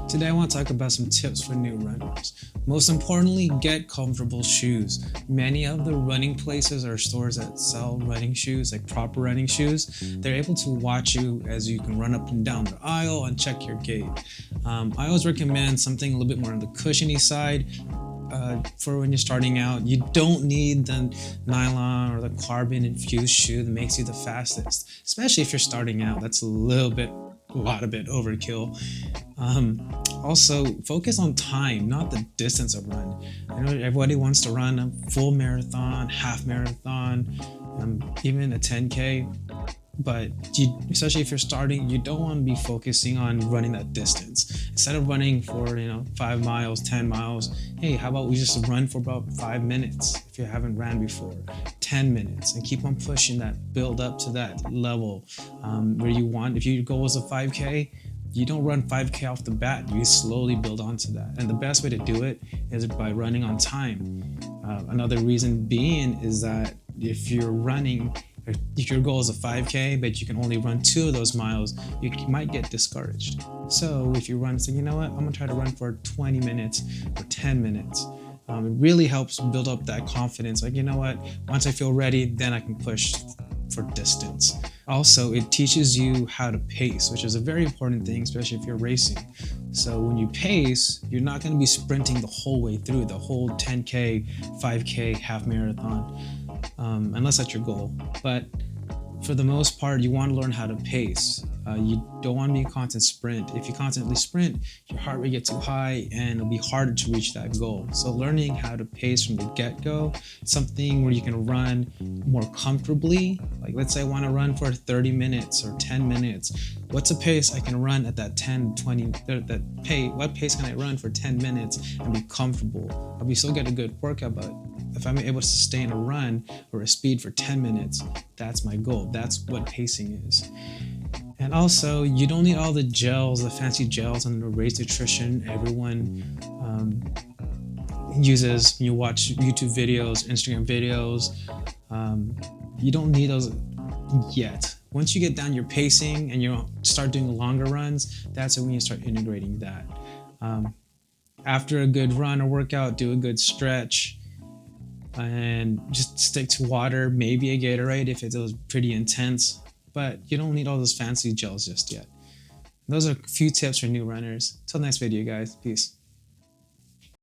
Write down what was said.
Today I want to talk about some tips for new runners. Most importantly, get comfortable shoes. Many of the running places or stores that sell running shoes, like proper running shoes, they're able to watch you as you can run up and down the aisle and check your gait. I always recommend something a little bit more on the cushiony side. For when you're starting out, you don't need the nylon or the carbon infused shoe that makes you the fastest, especially if you're starting out. That's a lot of bit overkill. Also, focus on time, not the distance of run. I know everybody wants to run a full marathon, half marathon, even a 10K. But especially if you're starting, you don't want to be focusing on running that distance. Instead of running for 5 miles, 10 miles, hey, how about we just run for about 5 minutes if you haven't ran before, 10 minutes, and keep on pushing that, build up to that level where you want. If your goal is a 5K, you don't run 5K off the bat. You slowly build onto that. And the best way to do it is by running on time. Another reason being is that if your goal is a 5K, but you can only run 2 of those miles, you might get discouraged. So if you run, say, you know what, I'm gonna try to run for 20 minutes or 10 minutes. It really helps build up that confidence. Like, you know what, once I feel ready, then I can push for distance. Also, it teaches you how to pace, which is a very important thing, especially if you're racing. So when you pace, you're not going to be sprinting the whole way through, the whole 10K, 5K, half marathon, unless that's your goal. But for the most part, you want to learn how to pace. You don't want to be a constant sprint. If you constantly sprint, your heart rate gets too high and it'll be harder to reach that goal. So learning how to pace from the get-go, something where you can run more comfortably. Like, let's say I want to run for 30 minutes or 10 minutes. What's a pace I can run at that 10, 20, what pace can I run for 10 minutes and be comfortable? I'll still get a good workout, but if I'm able to sustain a run or a speed for 10 minutes, that's my goal. That's what pacing is. And also, you don't need all the gels, the fancy gels and the race nutrition everyone uses when you watch YouTube videos, Instagram videos. You don't need those yet. Once you get down your pacing and you start doing longer runs, that's when you start integrating that. After a good run or workout, do a good stretch and just stick to water, maybe a Gatorade if it was pretty intense. But you don't need all those fancy gels just yet. Those are a few tips for new runners. Till next video, guys. Peace.